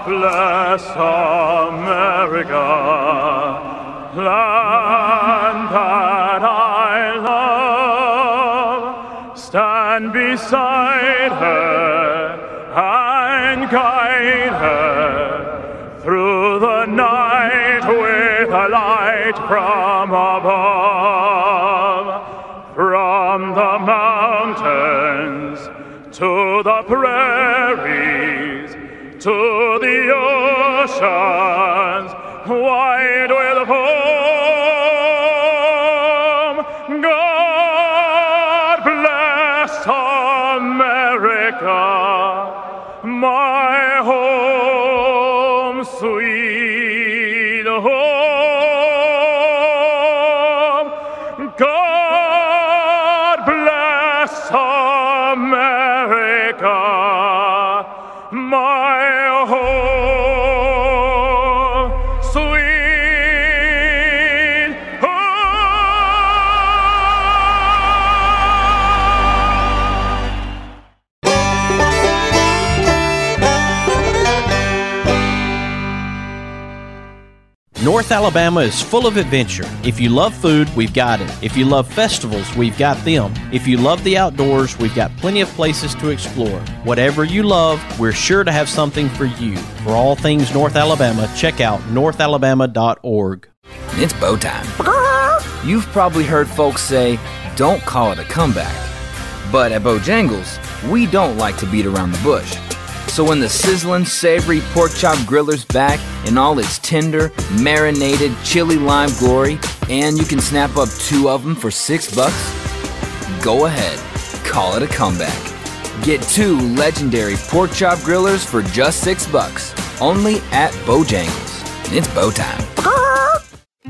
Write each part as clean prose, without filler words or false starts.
bless America, land that I love. Stand beside her and guide her through the night with a light from above. From the mountains to the prairies, to the oceans, wide with foam. God bless America, my home, sweet home. God bless America, my home, sweet North Alabama is full of adventure. If you love food, we've got it. If you love festivals, we've got them. If you love the outdoors, we've got plenty of places to explore. Whatever you love, we're sure to have something for you. For all things North Alabama, check out northalabama.org. It's bow time. You've probably heard folks say, don't call it a comeback. But at Bojangles, we don't like to beat around the bush. So when the sizzling, savory pork chop griller's back in all its tender, marinated, chili lime glory, and you can snap up 2 of them for $6, go ahead, call it a comeback. Get 2 legendary pork chop grillers for just $6, only at Bojangles. It's bow time.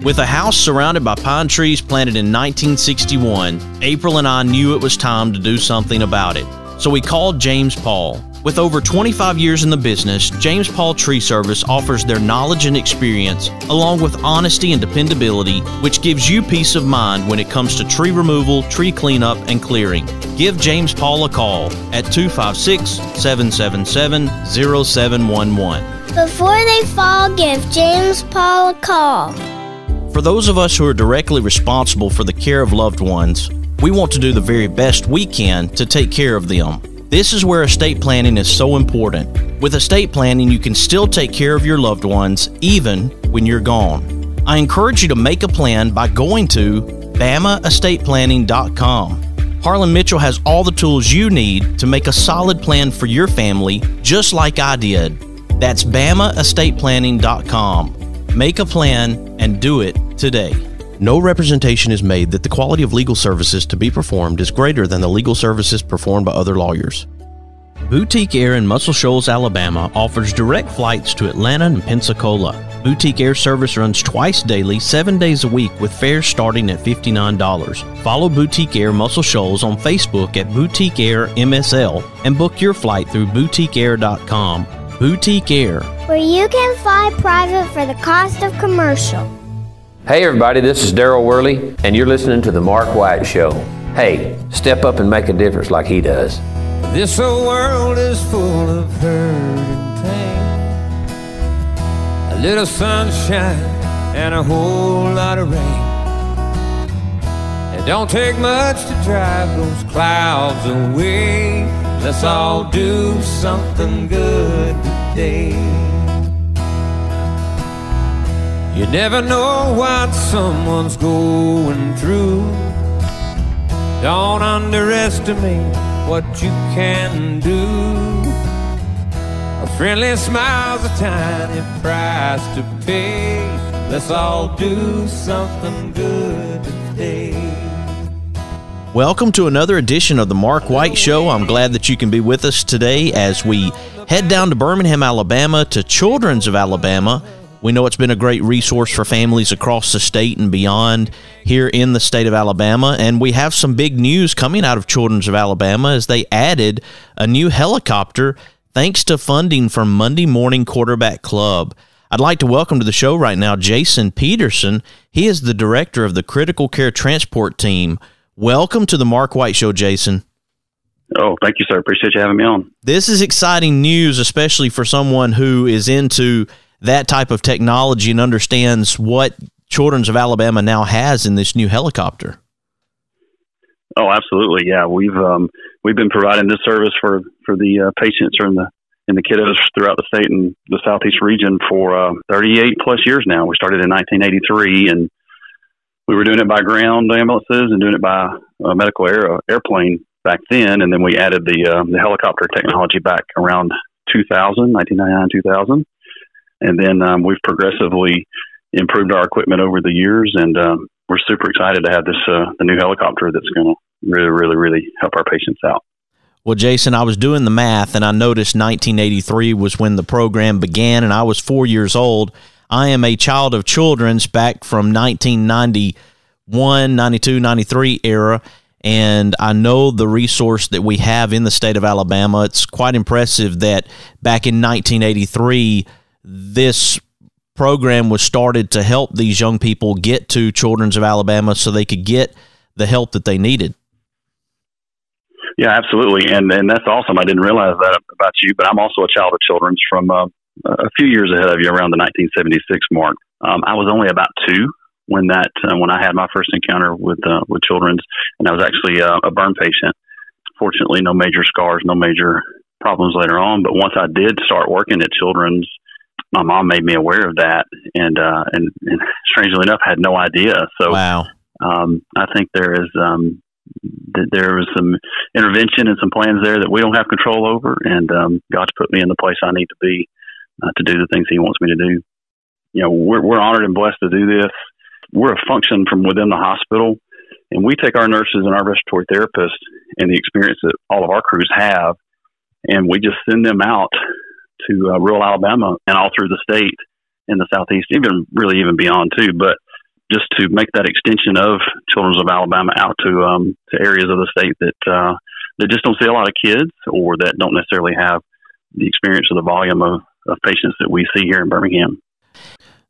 With a house surrounded by pine trees planted in 1961, April and I knew it was time to do something about it. So we called James Paul. With over 25 years in the business, James Paul Tree Service offers their knowledge and experience, along with honesty and dependability, which gives you peace of mind when it comes to tree removal, tree cleanup, and clearing. Give James Paul a call at 256-777-0711. Before they fall, give James Paul a call. For those of us who are directly responsible for the care of loved ones, we want to do the very best we can to take care of them. This is where estate planning is so important. With estate planning, you can still take care of your loved ones even when you're gone. I encourage you to make a plan by going to BamaEstatePlanning.com. Harlan Mitchell has all the tools you need to make a solid plan for your family, just like I did. That's BamaEstatePlanning.com. Make a plan and do it today. No representation is made that the quality of legal services to be performed is greater than the legal services performed by other lawyers. Boutique Air in Muscle Shoals, Alabama offers direct flights to Atlanta and Pensacola. Boutique Air service runs twice daily, 7 days a week with fares starting at $59. Follow Boutique Air Muscle Shoals on Facebook at Boutique Air MSL and book your flight through boutiqueair.com. Boutique Air, where you can fly private for the cost of commercial. Hey everybody, this is Daryl Worley, and you're listening to The Mark White Show. Hey, step up and make a difference like he does. This old world is full of hurt and pain, a little sunshine and a whole lot of rain. It don't take much to drive those clouds away. Let's all do something good today. You never know what someone's going through. Don't underestimate what you can do. A friendly smile's a tiny price to pay. Let's all do something good today. welcome to another edition of the Mark White Show. I'm glad that you can be with us today as we head down to Birmingham, Alabama, to Children's of Alabama. We know it's been a great resource for families across the state and beyond here in the state of Alabama. And we have some big news coming out of Children's of Alabama as they added a new helicopter thanks to funding from Monday Morning Quarterback Club. I'd like to welcome to the show right now Jason Peterson. He is the director of the Critical Care Transport Team. Welcome to the Mark White Show, Jason. Oh, thank you, sir. Appreciate you having me on. This is exciting news, especially for someone who is into that type of technology and understands what Children's of Alabama now has in this new helicopter. Oh, absolutely. Yeah, we've been providing this service for the patients or in the kiddos throughout the state and the Southeast region for 38 plus years now. We started in 1983, and we were doing it by ground ambulances and doing it by medical airplane back then, and then we added the helicopter technology back around 1999, 2000, and then we've progressively improved our equipment over the years, and we're super excited to have this the new helicopter that's going to really help our patients out. Well, Jason, I was doing the math, and I noticed 1983 was when the program began, and I was 4 years old. I am a child of Children's back from 1991, 92, 93 era, and I know the resource that we have in the state of Alabama. It's quite impressive that back in 1983, this program was started to help these young people get to Children's of Alabama so they could get the help that they needed. Yeah, absolutely. And that's awesome. I didn't realize that about you, but I'm also a child of Children's from a few years ahead of you, around the 1976 mark. I was only about 2 when I had my first encounter with Children's, and I was actually a burn patient. Fortunately, no major scars, no major problems later on. But once I did start working at Children's, my mom made me aware of that, and strangely enough, had no idea. So, wow. I think there was some intervention and some plans there that we don't have control over, and God's put me in the place I need to be to do the things He wants me to do. You know, we're honored and blessed to do this. We're a function from within the hospital, and we take our nurses and our respiratory therapists and the experience that all of our crews have, and we just send them out to rural Alabama and all through the state in the Southeast, even beyond too, but just to make that extension of Children's of Alabama out to areas of the state that just don't see a lot of kids, or that don't necessarily have the experience or the volume of patients that we see here in Birmingham.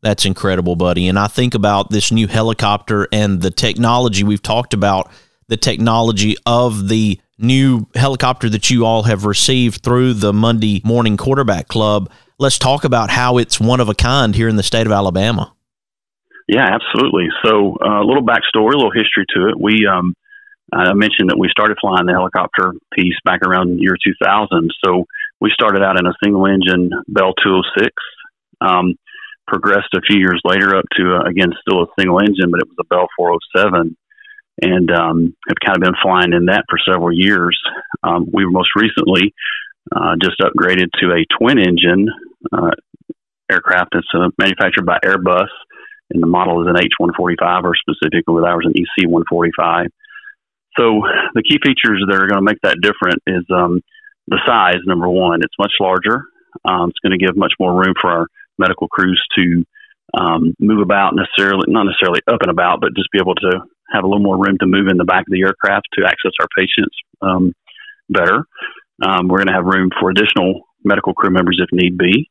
That's incredible, buddy. And I think about this new helicopter and the technology. We've talked about the technology of the new helicopter that you all have received through the Monday Morning Quarterback Club. Let's talk about how it's one of a kind here in the state of Alabama. Yeah, absolutely. So a little backstory, a little history to it. I mentioned that we started flying the helicopter piece back around year 2000. So we started out in a single engine Bell 206, progressed a few years later up to, again, still a single engine, but it was a Bell 407, and have kind of been flying in that for several years. We were most recently just upgraded to a twin engine aircraft that's manufactured by Airbus, and the model is an H-145, or specifically with ours, an EC-145. So the key features that are going to make that different is the size, number one. It's much larger. It's going to give much more room for our medical crews to move about, not necessarily up and about, but just be able to have a little more room to move in the back of the aircraft to access our patients better. We're going to have room for additional medical crew members if need be.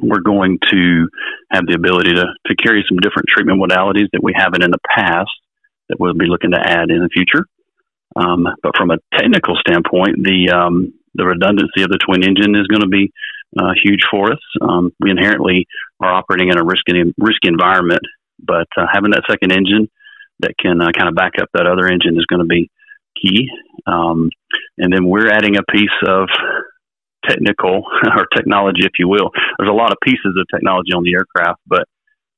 We're going to have the ability to carry some different treatment modalities that we haven't in the past that we'll be looking to add in the future. But from a technical standpoint, the redundancy of the twin engine is going to be huge for us. We inherently are operating in a risky environment, but having that second engine that can kind of back up that other engine is going to be key. And then we're adding a piece of technical or technology, if you will. There's a lot of pieces of technology on the aircraft, but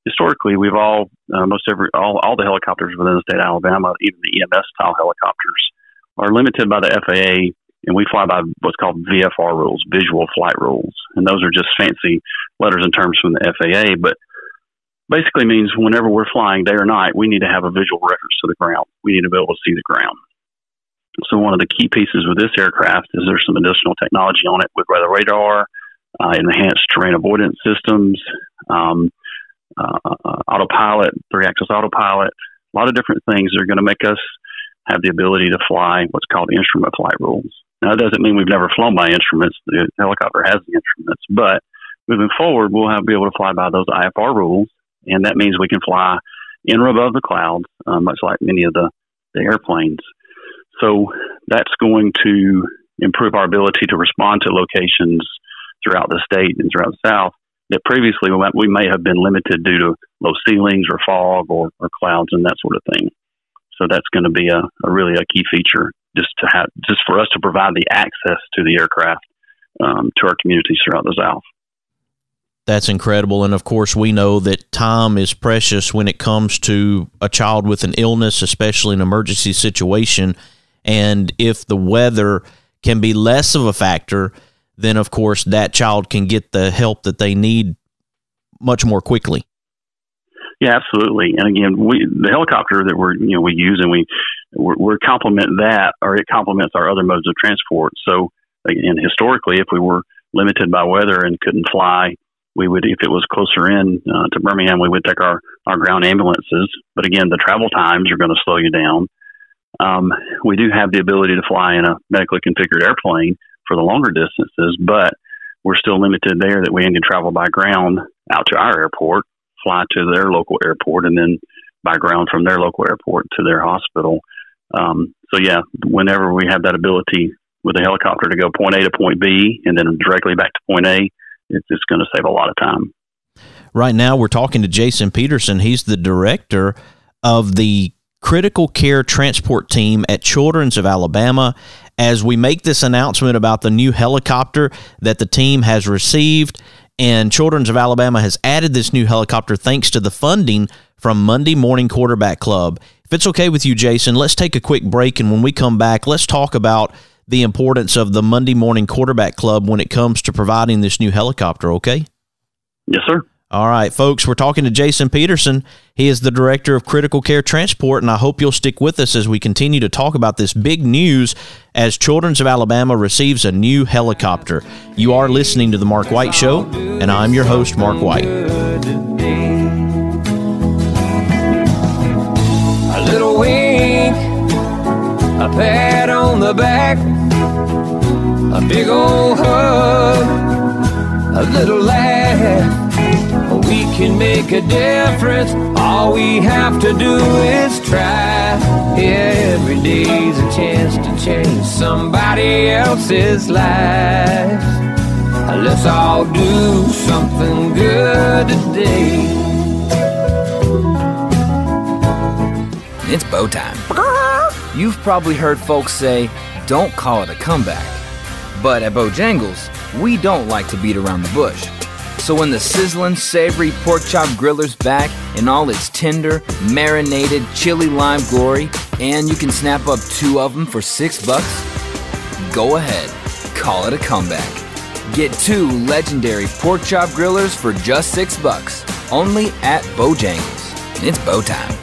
historically, we've all the helicopters within the state of Alabama, even the EMS style helicopters, are limited by the FAA, and we fly by what's called VFR rules, visual flight rules, and those are just fancy letters and terms from the FAA, but basically means whenever we're flying day or night, we need to have a visual reference to the ground. We need to be able to see the ground. So one of the key pieces with this aircraft is there's some additional technology on it with weather radar, enhanced terrain avoidance systems, autopilot, 3-axis autopilot, a lot of different things that are going to make us have the ability to fly what's called instrument flight rules. Now, that doesn't mean we've never flown by instruments. The helicopter has the instruments, but moving forward, we'll be able to fly by those IFR rules, and that means we can fly in or above the clouds, much like many of the airplanes. So that's going to improve our ability to respond to locations throughout the state and throughout the South that previously we may have been limited due to low ceilings or fog or clouds and that sort of thing. So that's going to be a really key feature just for us to provide the access to the aircraft to our communities throughout the South. That's incredible. And of course, we know that time is precious when it comes to a child with an illness, especially an emergency situation. And if the weather can be less of a factor, then of course that child can get the help that they need much more quickly. Yeah, absolutely. And again, the helicopter that we use and we complement that, or it complements our other modes of transport. So again, historically, if we were limited by weather and couldn't fly, we would, if it was closer in to Birmingham, we would take our ground ambulances. But again, the travel times are going to slow you down. We do have the ability to fly in a medically configured airplane for the longer distances, but we're still limited there that we can travel by ground out to our airport, fly to their local airport, and then by ground from their local airport to their hospital. So yeah, whenever we have that ability with a helicopter to go point A to point B and then directly back to point A, it's going to save a lot of time. Right now, we're talking to Jason Peterson. He's the director of the Critical Care Transport Team at Children's of Alabama. As we make this announcement about the new helicopter that the team has received, and Children's of Alabama has added this new helicopter thanks to the funding from Monday Morning Quarterback Club. If it's okay with you, Jason, let's take a quick break, and when we come back, let's talk about the importance of the Monday Morning Quarterback Club when it comes to providing this new helicopter, okay? Yes, sir. All right, folks, we're talking to Jason Peterson. He is the Director of Critical Care Transport, and I hope you'll stick with us as we continue to talk about this big news as Children's of Alabama receives a new helicopter. You are listening to The Mark White Show, and I'm your host, Mark White. A little wink, a pat on the back, a big old hug, a little laugh. We can make a difference. All we have to do is try. Every day's a chance to change somebody else's life. Let's all do something good today. It's bow time. You've probably heard folks say, don't call it a comeback. But at Bojangles, we don't like to beat around the bush. So when the sizzling, savory pork chop griller's back in all its tender, marinated, chili lime glory, and you can snap up 2 of them for $6, go ahead, call it a comeback. Get 2 legendary pork chop grillers for just $6, only at Bojangles. It's bow time.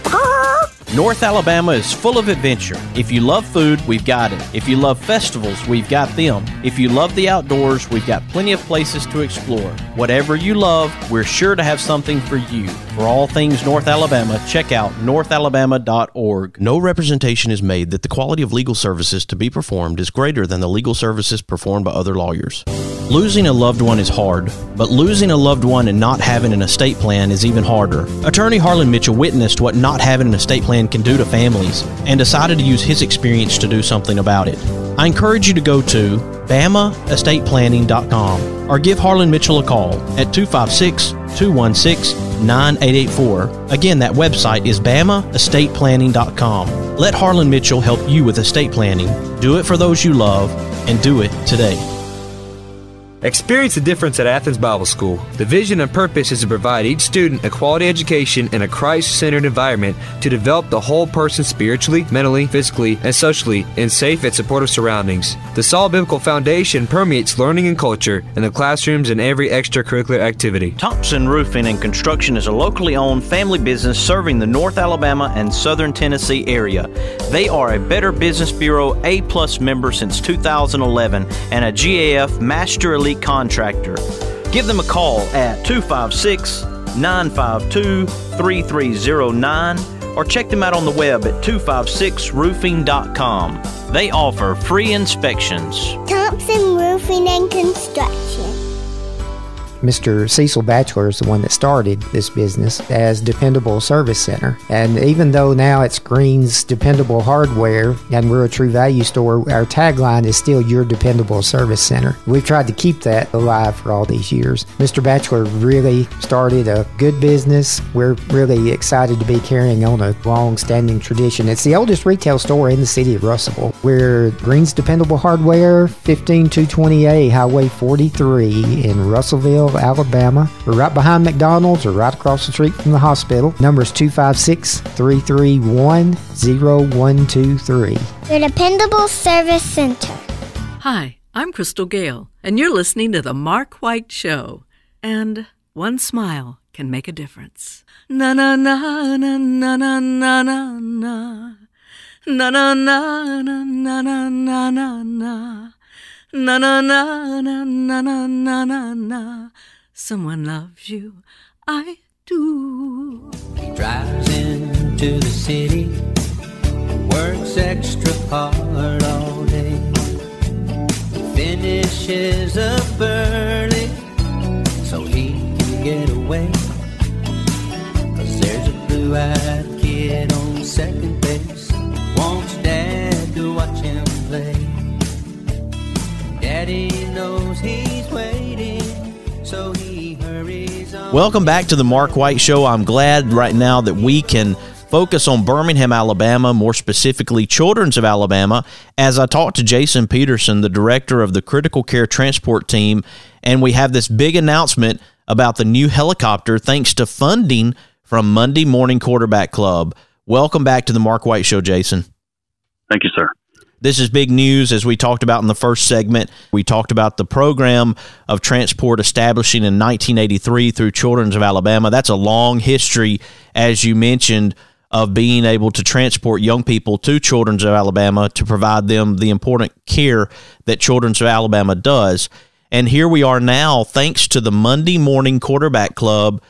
North Alabama is full of adventure. If you love food, we've got it. If you love festivals, we've got them. If you love the outdoors, we've got plenty of places to explore. Whatever you love, we're sure to have something for you. For all things North Alabama, check out northalabama.org. No representation is made that the quality of legal services to be performed is greater than the legal services performed by other lawyers. Losing a loved one is hard, but losing a loved one and not having an estate plan is even harder. Attorney Harlan Mitchell witnessed what not having an estate plan can do to families and decided to use his experience to do something about it. I encourage you to go to BamaEstatePlanning.com or give Harlan Mitchell a call at 256-216-9884. Again, that website is BamaEstatePlanning.com. Let Harlan Mitchell help you with estate planning. Do it for those you love, and do it today. Experience the difference at Athens Bible School. The vision and purpose is to provide each student a quality education in a Christ-centered environment to develop the whole person spiritually, mentally, physically, and socially in safe and supportive surroundings. The solid biblical foundation permeates learning and culture in the classrooms and every extracurricular activity. Thompson Roofing and Construction is a locally owned family business serving the North Alabama and Southern Tennessee area. They are a Better Business Bureau A+ member since 2011 and a GAF Master Elite contractor. Give them a call at 256-952-3309 or check them out on the web at 256roofing.com. They offer free inspections. Thompson Roofing and Construction. Mr. Cecil Batchelor is the one that started this business as Dependable Service Center. And even though now it's Green's Dependable Hardware and we're a True Value store, our tagline is still Your Dependable Service Center. We've tried to keep that alive for all these years. Mr. Batchelor really started a good business. We're really excited to be carrying on a long-standing tradition. It's the oldest retail store in the city of Russellville. We're Green's Dependable Hardware, 15220A Highway 43 in Russellville, Alabama. We're right behind McDonald's or right across the street from the hospital. Number is 256-331-0123. Your Dependable Service Center. Hi, I'm Crystal Gale, and you're listening to The Mark White Show. And one smile can make a difference. Na na na na na na na na na. Na na na na na na na na na. Na na na na na na na na na. Someone loves you, I do. He drives into the city, works extra hard all day, finishes up early so he can get away. 'Cause there's a blue-eyed kid on second base, wants Dad to watch him play. Daddy knows he's waiting, so he hurries on. Welcome back to the Mark White Show. I'm glad right now that we can focus on Birmingham, Alabama, more specifically Children's of Alabama, as I talked to Jason Peterson, the director of the Critical Care Transport Team, and we have this big announcement about the new helicopter thanks to funding from Monday Morning Quarterback Club. Welcome back to the Mark White Show, Jason. Thank you, sir. This is big news, as we talked about in the first segment. We talked about the program of transport establishing in 1983 through Children's of Alabama. That's a long history, as you mentioned, of being able to transport young people to Children's of Alabama to provide them the important care that Children's of Alabama does. And here we are now, thanks to the Monday Morning Quarterback Club,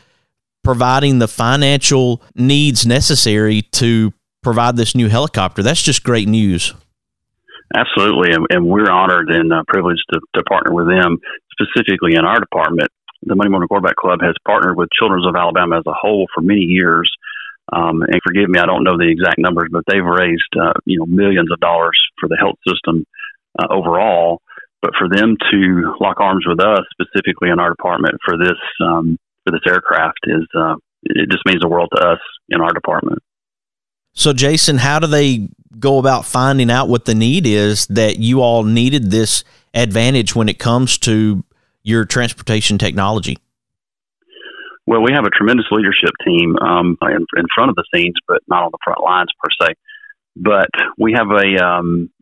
providing the financial needs necessary to provide this new helicopter. That's just great news. Absolutely, and we're honored and privileged to partner with them, specifically in our department. The Monday Morning Quarterback Club has partnered with Children's of Alabama as a whole for many years. And forgive me, I don't know the exact numbers, but they've raised millions of dollars for the health system overall. But for them to lock arms with us, specifically in our department for this aircraft, it just means the world to us in our department. So, Jason, how do they go about finding out what the need is that you all needed this advantage when it comes to your transportation technology? Well, we have a tremendous leadership team in front of the scenes, but not on the front lines per se. But we have a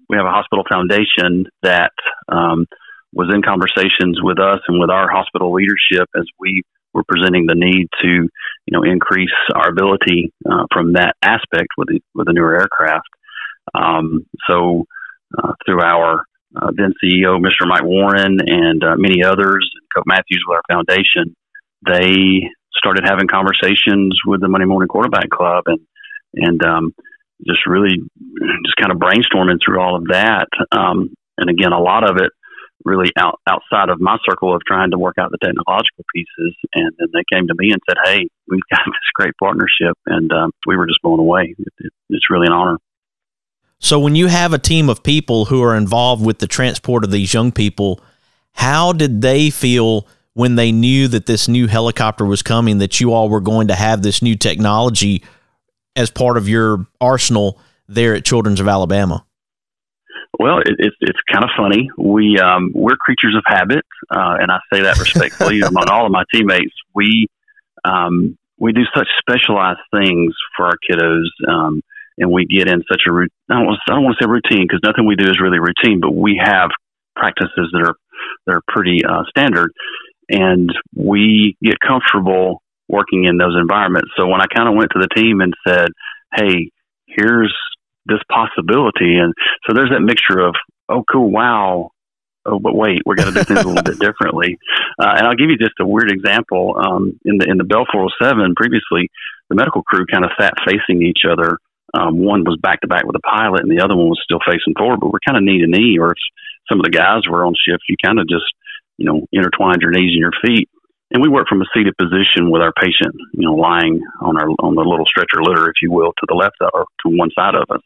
hospital foundation that was in conversations with us and with our hospital leadership as we were presenting the need to, increase our ability from that aspect with the newer aircraft. So through our then CEO, Mr. Mike Warren, and many others, Coach Matthews with our foundation, they started having conversations with the Monday Morning Quarterback Club and just kind of brainstorming through all of that. And again, a lot of it really outside of my circle of trying to work out the technological pieces. And then they came to me and said, hey, we've got this great partnership. And we were just blown away. It's really an honor. So when you have a team of people who are involved with the transport of these young people, how did they feel when they knew that this new helicopter was coming, that you all were going to have this new technology as part of your arsenal there at Children's of Alabama? Well, it's kind of funny. We're creatures of habit, and I say that respectfully among all of my teammates. We do such specialized things for our kiddos, and we get in such a routine. I don't want to say routine because nothing we do is really routine, but we have practices that are pretty standard, and we get comfortable working in those environments. So when I kind of went to the team and said, "Hey, here's this possibility," and so there's that mixture of, "Oh, cool, wow." Oh, but wait, we're going to do things a little bit differently. And I'll give you just a weird example. In the Bell 407 previously, the medical crew kind of sat facing each other. One was back to back with the pilot, and the other one was still facing forward. But we're kind of knee to knee. Or if some of the guys were on shift, you kind of just intertwined your knees and your feet. and we work from a seated position with our patient, lying on the little stretcher litter, if you will, to the left or to one side of us.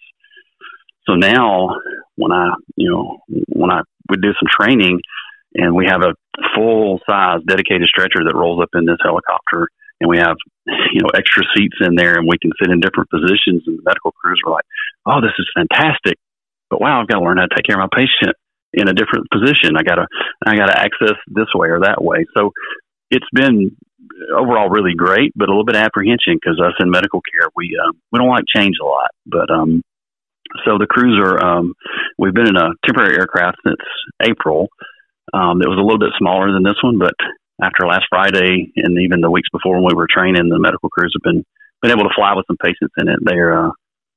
So now when we do some training and we have a full size dedicated stretcher that rolls up in this helicopter, and we have, extra seats in there, and we can sit in different positions, and the medical crews are like, oh, this is fantastic. But wow, I've got to learn how to take care of my patient in a different position. I gotta access this way or that way. So it's been overall really great, but a little bit of apprehension because us in medical care, we don't like change a lot. But so the crews are, we've been in a temporary aircraft since April. It was a little bit smaller than this one, but after last Friday and even the weeks before when we were training, the medical crews have been able to fly with some patients in it.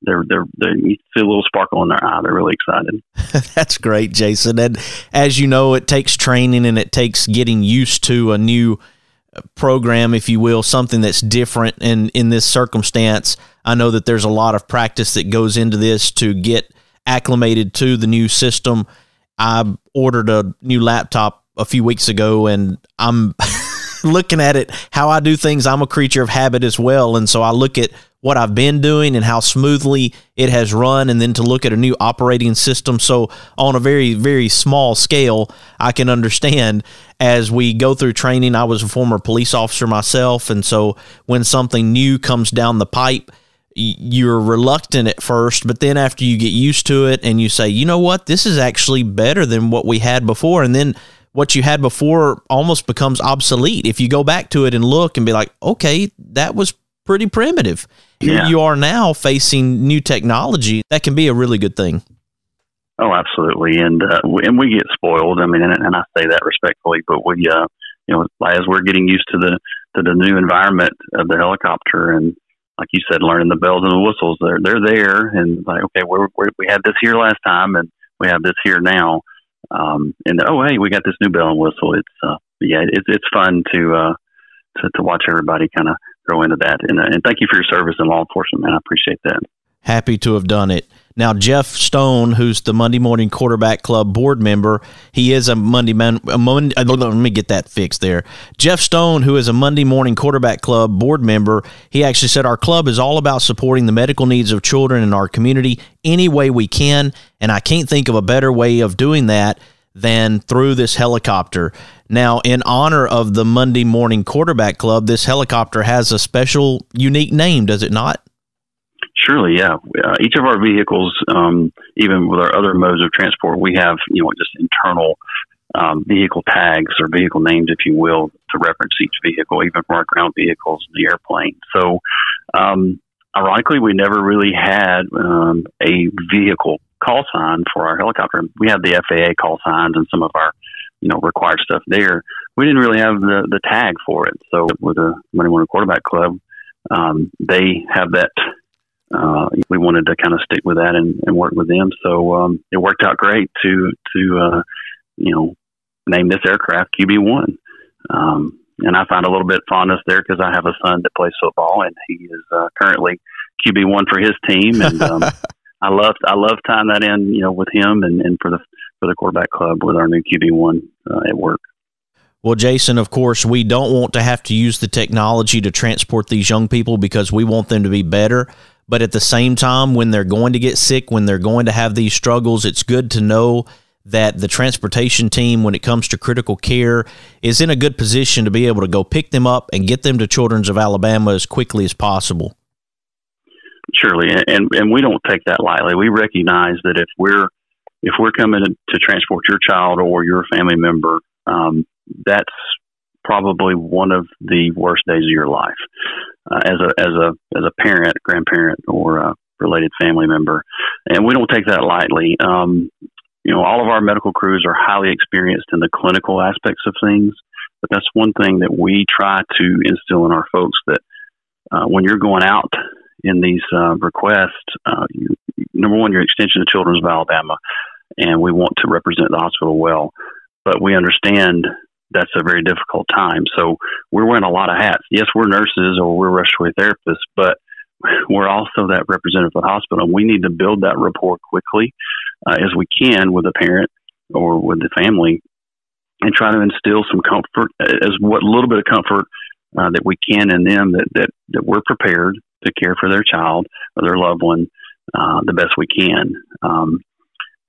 You see a little sparkle in their eye. They're really excited. That's great, Jason. And as you know, it takes training and it takes getting used to a new program, if you will, something that's different. And in this circumstance, I know that there's a lot of practice that goes into this to get acclimated to the new system. I ordered a new laptop a few weeks ago, and I'm looking at it, how I do things. I'm a creature of habit as well. And so I look at what I've been doing and how smoothly it has run, and then to look at a new operating system. So on a very, very small scale, I can understand as we go through training. I was a former police officer myself, and so when something new comes down the pipe, you're reluctant at first, but then after you get used to it and you say, you know what, this is actually better than what we had before. And then what you had before almost becomes obsolete. If you go back to it and look and be like, okay, that was pretty primitive. Here you are now facing new technology. That can be a really good thing. Oh, absolutely. And we get spoiled. I mean, and I say that respectfully, but we, as we're getting used to the new environment of the helicopter, and like you said, learning the bells and the whistles, they're there, and like, okay, we had this here last time, and we have this here now. And oh, hey, we got this new bell and whistle. It's fun to watch everybody kind of grow into that. And thank you for your service in law enforcement, man. I appreciate that. Happy to have done it. Now, Jeff Stone, who's the Monday Morning Quarterback Club board member, he is let me get that fixed there. Jeff Stone, who is a Monday Morning Quarterback Club board member, he actually said, our club is all about supporting the medical needs of children in our community any way we can, and I can't think of a better way of doing that than through this helicopter. Now, in honor of the Monday Morning Quarterback Club, this helicopter has a special, unique name, does it not? Surely, yeah. Each of our vehicles, even with our other modes of transport, we have, just internal vehicle tags or vehicle names, if you will, to reference each vehicle, even for our ground vehicles, the airplane. So, ironically, we never really had a vehicle call sign for our helicopter. We have the FAA call signs and some of our, required stuff there. We didn't really have the tag for it. So with the Monday Morning Quarterback Club, they have that. We wanted to kind of stick with that and work with them. So it worked out great to name this aircraft QB1. And I find a little bit fondness there because I have a son that plays football, and he is currently QB1 for his team. And I love tying that in, with him and for the quarterback club with our new QB1 at work. Well, Jason, of course, we don't want to have to use the technology to transport these young people because we want them to be better. But at the same time, when they're going to get sick, when they're going to have these struggles, it's good to know that the transportation team, when it comes to critical care, is in a good position to be able to go pick them up and get them to Children's of Alabama as quickly as possible. Surely, and we don't take that lightly. We recognize that if we're coming to transport your child or your family member, that's probably one of the worst days of your life as a parent, grandparent, or a related family member, and we don't take that lightly. All of our medical crews are highly experienced in the clinical aspects of things, but that's one thing that we try to instill in our folks, that when you're going out in these requests, number one, you're an extension of Children's of Alabama, and we want to represent the hospital well, but we understand that's a very difficult time. So we're wearing a lot of hats. Yes, we're nurses or we're respiratory therapists, but we're also that representative of the hospital. We need to build that rapport quickly as we can with the parent or with the family and try to instill some comfort, as what little bit of comfort that we can in them, that we're prepared to care for their child or their loved one the best we can.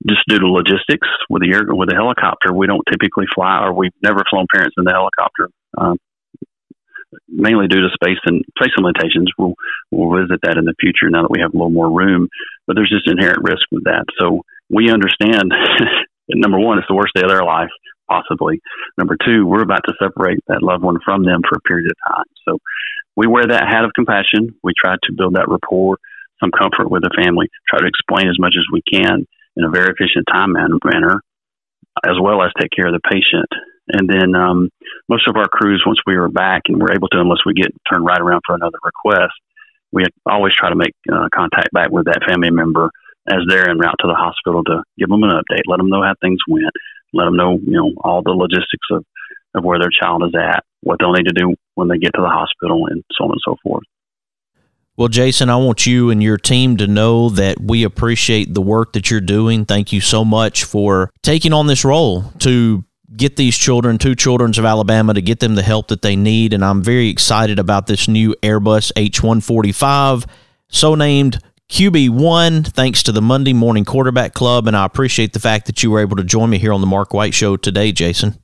Just due to logistics with the helicopter, we don't typically fly, or we've never flown parents in the helicopter, mainly due to space limitations. We'll visit that in the future now that we have a little more room, but there's just inherent risk with that. So we understand that, number one, it's the worst day of their life, possibly. Number two, we're about to separate that loved one from them for a period of time. So we wear that hat of compassion. We try to build that rapport, some comfort with the family, try to explain as much as we can in a very efficient time manner, as well as take care of the patient. And then most of our crews, once we were back, and we're able to, unless we get turned right around for another request, we always try to make contact back with that family member as they're en route to the hospital to give them an update, let them know how things went, let them know, all the logistics of where their child is at, what they'll need to do when they get to the hospital, and so on and so forth. Well, Jason, I want you and your team to know that we appreciate the work that you're doing. Thank you so much for taking on this role to get these children, 2 Children's of Alabama, to get them the help that they need. And I'm very excited about this new Airbus H-145, so named QB1, thanks to the Monday Morning Quarterback Club. And I appreciate the fact that you were able to join me here on the Mark White Show today, Jason.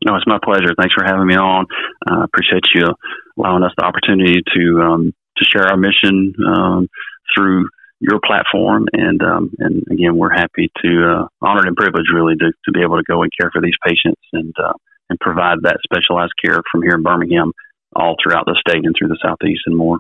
No, it's my pleasure. Thanks for having me on. I appreciate you allowing us the opportunity to share our mission through your platform, and again, we're happy to honored and privileged, really, to be able to go and care for these patients and provide that specialized care from here in Birmingham, all throughout the state and through the Southeast and more.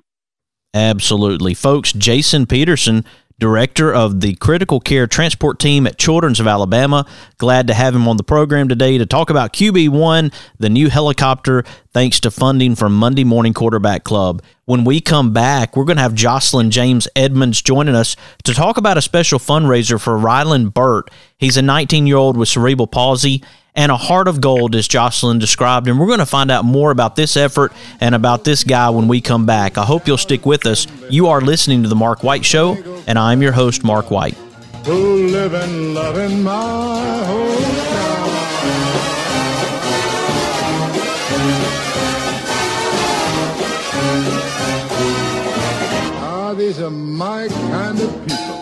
Absolutely, folks. Jason Peterson, Director of the Critical Care Transport Team at Children's of Alabama. Glad to have him on the program today to talk about QB1, the new helicopter, thanks to funding from Monday Morning Quarterback Club. When we come back, we're going to have Jocelyn James Edmonds joining us to talk about a special fundraiser for Rilynn Burt. He's a 19-year-old with cerebral palsy and a heart of gold, as Jocelyn described. And we're going to find out more about this effort and about this guy when we come back. I hope you'll stick with us. You are listening to The Mark White Show, and I'm your host, Mark White. Who live and love in my hometown. These are my kind of people.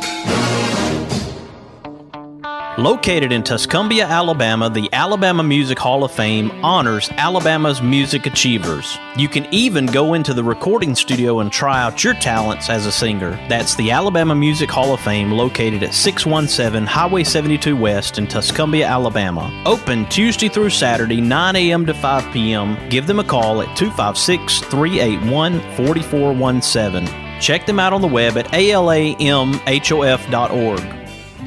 Located in Tuscumbia, Alabama, the Alabama Music Hall of Fame honors Alabama's music achievers. You can even go into the recording studio and try out your talents as a singer. That's the Alabama Music Hall of Fame, located at 617 Highway 72 West in Tuscumbia, Alabama. Open Tuesday through Saturday, 9 a.m. to 5 p.m. Give them a call at 256-381-4417. Check them out on the web at alamhof.org.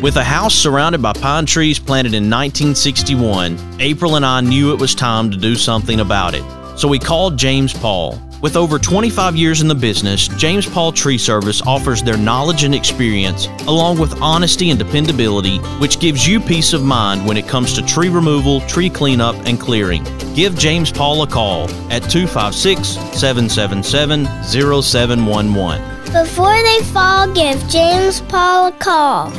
With a house surrounded by pine trees planted in 1961, April and I knew it was time to do something about it. So we called James Paul. With over 25 years in the business, James Paul Tree Service offers their knowledge and experience, along with honesty and dependability, which gives you peace of mind when it comes to tree removal, tree cleanup, and clearing. Give James Paul a call at 256-777-0711. Before they fall, give James Paul a call.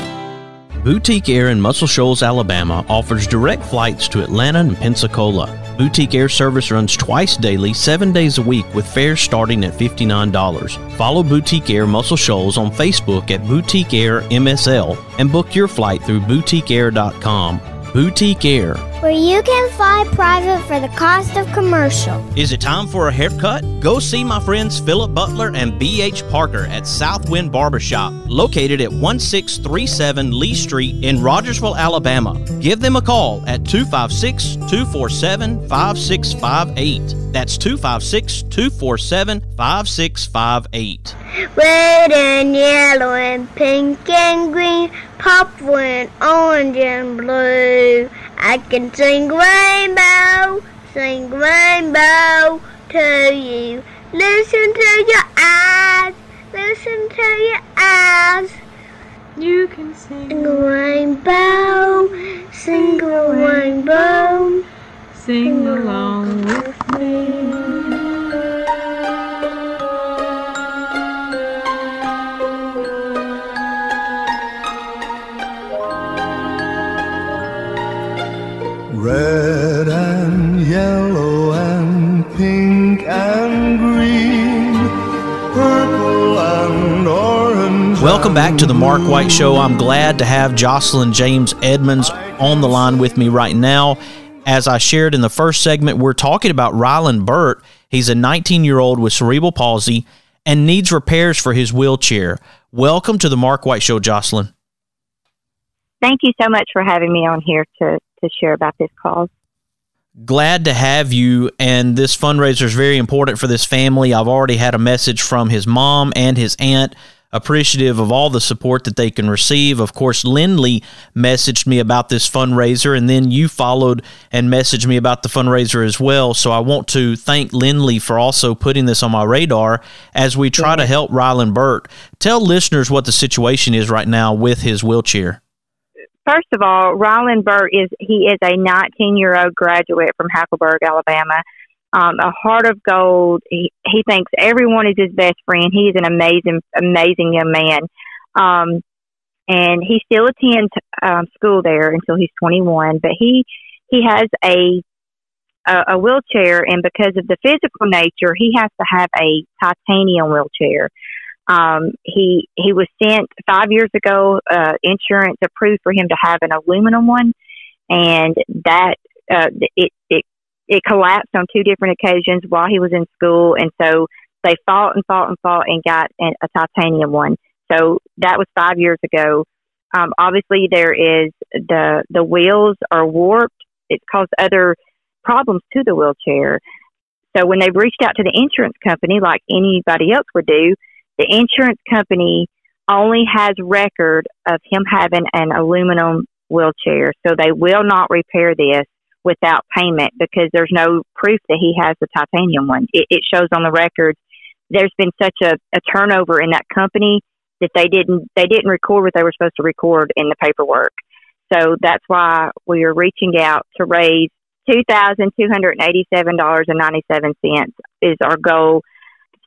Boutique Air in Muscle Shoals, Alabama offers direct flights to Atlanta and Pensacola. Boutique Air service runs twice daily, 7 days a week, with fares starting at $59. Follow Boutique Air Muscle Shoals on Facebook at Boutique Air MSL and book your flight through boutiqueair.com. Boutique Air, where you can fly private for the cost of commercial. Is it time for a haircut? Go see my friends Philip Butler and B.H. Parker at Southwind Barbershop, located at 1637 Lee Street in Rogersville, Alabama. Give them a call at 256-247-5658. That's 256-247-5658. Red and yellow and pink and green, purple and orange and blue. I can sing rainbow to you. Listen to your eyes, listen to your eyes. You can sing a rainbow, sing a rainbow, sing along with me. Red and yellow and pink and green, purple and orange. Welcome back to the Mark White Show. I'm glad to have Jocelyn James Edmonds on the line with me right now. As I shared in the first segment, we're talking about Rilynn Burt. He's a 19-year-old with cerebral palsy and needs repairs for his wheelchair. Welcome to the Mark White Show, Jocelyn. Thank you so much for having me on here to share about this cause. Glad to have you, and this fundraiser is very important for this family. I've already had a message from his mom and his aunt, appreciative of all the support that they can receive. Of course, Lindley messaged me about this fundraiser, and then you followed and messaged me about the fundraiser as well. So I want to thank Lindley for also putting this on my radar as we try to help Rilynn Burt. Tell listeners what the situation is right now with his wheelchair. First of all, Rilynn Burt is a 19-year-old graduate from Hackleburg, Alabama. A heart of gold. He thinks everyone is his best friend. He is an amazing young man. And he still attends school there until he's 21. But he has a wheelchair, and because of the physical nature, he has to have a titanium wheelchair. He was sent 5 years ago. Insurance approved for him to have an aluminum one, and that it collapsed on 2 different occasions while he was in school, and so they fought and got a titanium one. So that was 5 years ago. Obviously, there is the wheels are warped. It's caused other problems to the wheelchair. So when they've reached out to the insurance company, like anybody else would do, the insurance company only has record of him having an aluminum wheelchair. So they will not repair this without payment because there's no proof that he has the titanium one. It shows on the record. There's been such a turnover in that company that they didn't record what they were supposed to record in the paperwork. So that's why we are reaching out to raise $2,287.97 is our goal.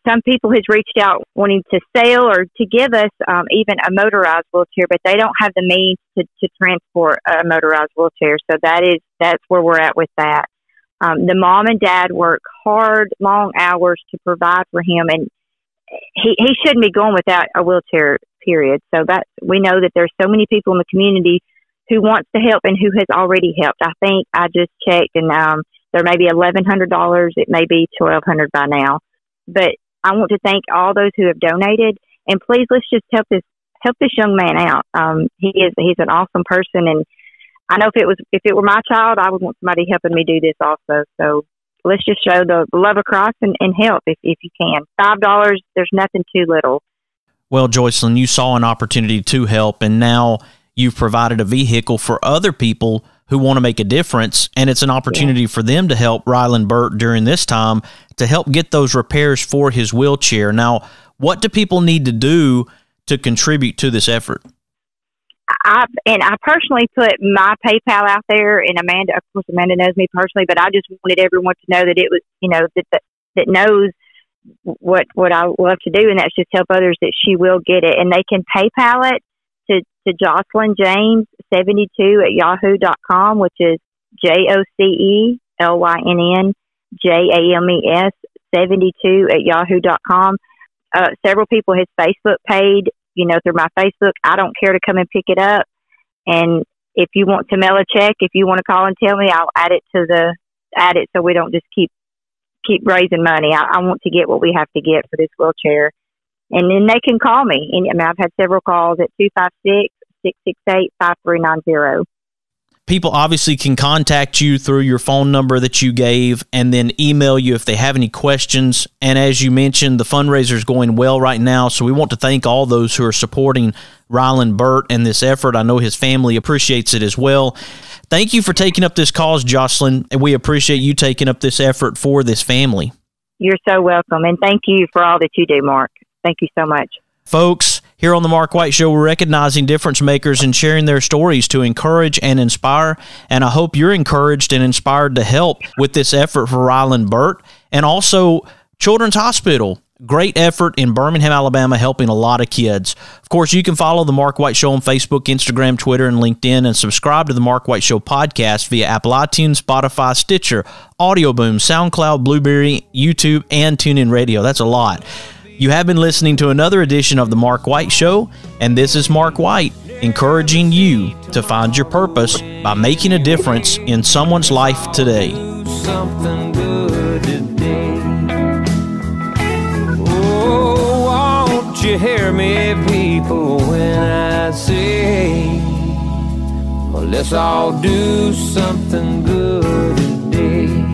Some people has reached out wanting to sell or to give us even a motorized wheelchair, but they don't have the means to transport a motorized wheelchair. So that's where we're at with that. The mom and dad work hard, long hours to provide for him, and he shouldn't be going without a wheelchair, period. So we know that there's so many people in the community who wants to help and who has already helped. I think I just checked, and there may be $1,100. It may be $1,200 by now. But I want to thank all those who have donated, and please let's just help this young man out. He's an awesome person, and I know if it were my child, I would want somebody helping me do this also. So let's just show the love of Christ and help if you can. $5, there's nothing too little. Well, Jocelyn, you saw an opportunity to help, and now you've provided a vehicle for other people who want to make a difference, and it's an opportunity for them to help Rilynn Burt during this time to help get those repairs for his wheelchair. Now, what do people need to do to contribute to this effort? I personally put my PayPal out there, and Amanda knows me personally, but I just wanted everyone to know that it was, that knows what I love to do, and that's just help others, that she will get it. And they can PayPal it to Jocelyn James 72 at yahoo.com, which is JOCELYNN JAMES 72 at yahoo.com. Several people his Facebook paid, through my Facebook. I don't care to come and pick it up. And if you want to mail a check, if you want to call and tell me, I'll add it so we don't just keep raising money. I want to get what we have to get for this wheelchair. And then they can call me. And I've had several calls at 256-668-5390. People obviously can contact you through your phone number that you gave, and then email you if they have any questions. And as you mentioned, the fundraiser is going well right now, so we want to thank all those who are supporting Rilynn Burt and this effort. I know his family appreciates it as well. Thank you for taking up this cause, Jocelyn, and we appreciate you taking up this effort for this family. You're so welcome, and thank you for all that you do, Mark. Thank you so much. Folks, here on the Mark White Show, we're recognizing difference makers and sharing their stories to encourage and inspire, and I hope you're encouraged and inspired to help with this effort for Rilynn Burt, and also Children's Hospital Great effort in Birmingham, Alabama, helping a lot of kids. Of course, you can follow The Mark White Show on Facebook, Instagram, Twitter, and LinkedIn, and subscribe to The Mark White Show podcast via Apple iTunes, Spotify, Stitcher, Audio Boom, SoundCloud, Blueberry, YouTube, and TuneIn Radio. That's a lot. You have been listening to another edition of The Mark White Show, and this is Mark White, encouraging you to find your purpose by making a difference in someone's life today. Something good today. Oh, won't you hear me, people, when I say, well, let's all do something good today.